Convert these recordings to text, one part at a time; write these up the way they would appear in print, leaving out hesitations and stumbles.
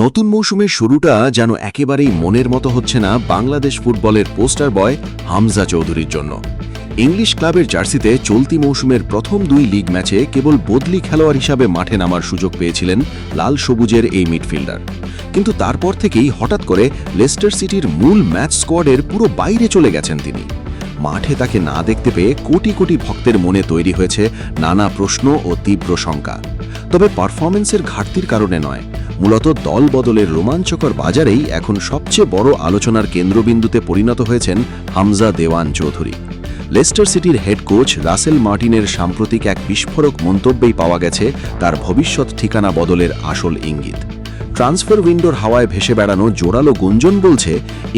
নতুন মৌসুমের শুরুটা যেন একেবারেই মনের মতো হচ্ছে না বাংলাদেশ ফুটবলের পোস্টার বয় হামজা চৌধুরীর জন্য। ইংলিশ ক্লাবের জার্সিতে চলতি মৌসুমের প্রথম 2 লিগ ম্যাচে কেবল বদলি খেলোয়াড় হিসাবে মাঠে নামার সুযোগ পেয়েছিলেন লাল সবুজের এই মিডফিল্ডার, কিন্তু তারপর থেকেই হঠাৎ করে লেস্টার সিটির মূল ম্যাচ স্কোয়াডের পুরো বাইরে চলে গেছেন তিনি। মাঠে তাকে না দেখতে পেয়ে কোটি কোটি ভক্তের মনে তৈরি হয়েছে নানা প্রশ্ন ও তীব্র শঙ্কা। তবে পারফরম্যান্সের ঘাটতির কারণে নয়, মূলত দল বদলের রোমাঞ্চকর বাজারেই এখন সবচেয়ে বড় আলোচনার কেন্দ্রবিন্দুতে পরিণত হয়েছেন হামজা দেওয়ান চৌধুরী। লেস্টার সিটির হেড কোচ রাসেল মার্টিনের সাম্প্রতিক এক বিস্ফোরক মন্তব্যেই পাওয়া গেছে তার ভবিষ্যৎ ঠিকানা বদলের আসল ইঙ্গিত। ট্রান্সফার উইন্ডোর হাওয়ায় ভেসে বেড়ানো জোরালো গুঞ্জন বলছে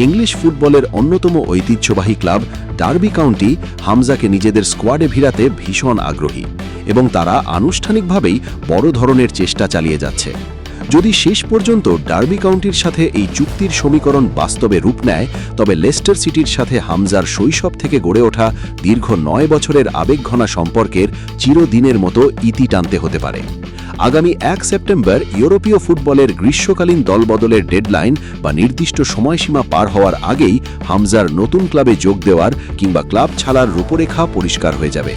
ইংলিশ ফুটবলের অন্যতম ঐতিহ্যবাহী ক্লাব ডার্বি কাউন্টি হামজাকে নিজেদের স্কোয়াডে ভিড়াতে ভীষণ আগ্রহী এবং তারা আনুষ্ঠানিকভাবেই বড় ধরনের চেষ্টা চালিয়ে যাচ্ছে। যদি শেষ পর্যন্ত ডার্বি কাউন্টির সাথে এই চুক্তির সমীকরণ বাস্তবে রূপ নেয়, তবে লেস্টার সিটির সাথে হামজার শৈশব থেকে গড়ে ওঠা দীর্ঘ 9 বছরের আবেগঘনা সম্পর্কের চিরদিনের মতো ইতি টানতে হতে পারে। আগামী 1 সেপ্টেম্বর ইউরোপীয় ফুটবলের গ্রীষ্মকালীন দলবদলের ডেডলাইন বা নির্দিষ্ট সময়সীমা পার হওয়ার আগেই হামজার নতুন ক্লাবে যোগ দেওয়ার কিংবা ক্লাব ছাড়ার রূপরেখা পরিষ্কার হয়ে যাবে।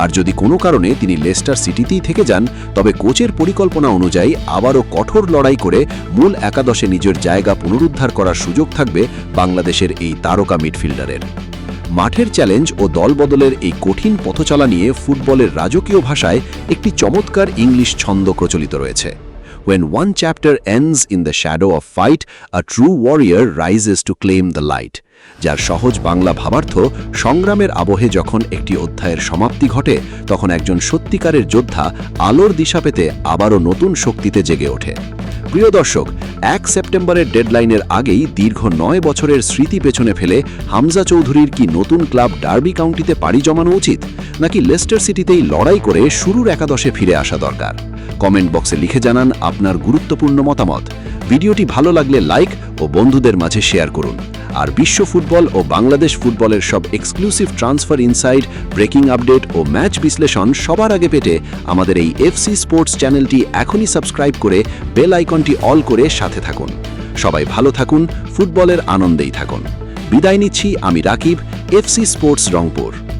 আর যদি কোনো কারণে তিনি লেস্টার সিটিতেই থেকে যান, তবে কোচের পরিকল্পনা অনুযায়ী আবারও কঠোর লড়াই করে মূল একাদশে নিজের জায়গা পুনরুদ্ধার করার সুযোগ থাকবে বাংলাদেশের এই তারকা মিডফিল্ডারের। মাঠের চ্যালেঞ্জ ও দলবদলের এই কঠিন পথচলা নিয়ে ফুটবলের রাজকীয় ভাষায় একটি চমৎকার ইংলিশ ছন্দ প্রচলিত রয়েছে। When one chapter ends in the shadow of fight, a true warrior rises to claim the light. যার সহজ বাংলা ভাবার্থ, সংগ্রামের আবহে যখন একটি অধ্যায়ের সমাপ্তি ঘটে, তখন একজন সত্যিকারের যোদ্ধা আলোর দিশা পেতে আবারও নতুন শক্তিতে জেগে ওঠে। প্রিয় দর্শক, 1 সেপ্টেম্বরের ডেডলাইনের আগেই দীর্ঘ 9 বছরের স্মৃতি পেছনে ফেলে হামজা চৌধুরীর কি নতুন ক্লাব ডার্বি কাউন্টিতে পাড়ি জমানো উচিত, নাকি লেস্টার সিটিতেই লড়াই করে শুরুর একাদশে ফিরে আসা দরকার? কমেন্ট বক্সে লিখে জানান আপনার গুরুত্বপূর্ণ মতামত। ভিডিওটি ভালো লাগলে লাইক ও বন্ধুদের মাঝে শেয়ার করুন। আর বিশ্ব ফুটবল ও বাংলাদেশ ফুটবলের সব exclusive transfer inside, breaking update ও ম্যাচ বিশ্লেষণ সবার আগে পেতে আমাদের এই এফসি স্পোর্টস চ্যানেলটি এখনই সাবস্ক্রাইব করে বেল আইকনটি অল করে সাথে থাকুন। সবাই ভালো থাকুন, ফুটবলের আনন্দেই থাকুন। বিদায় নিচ্ছি আমি রাকিব, এফসি স্পোর্টস রংপুর।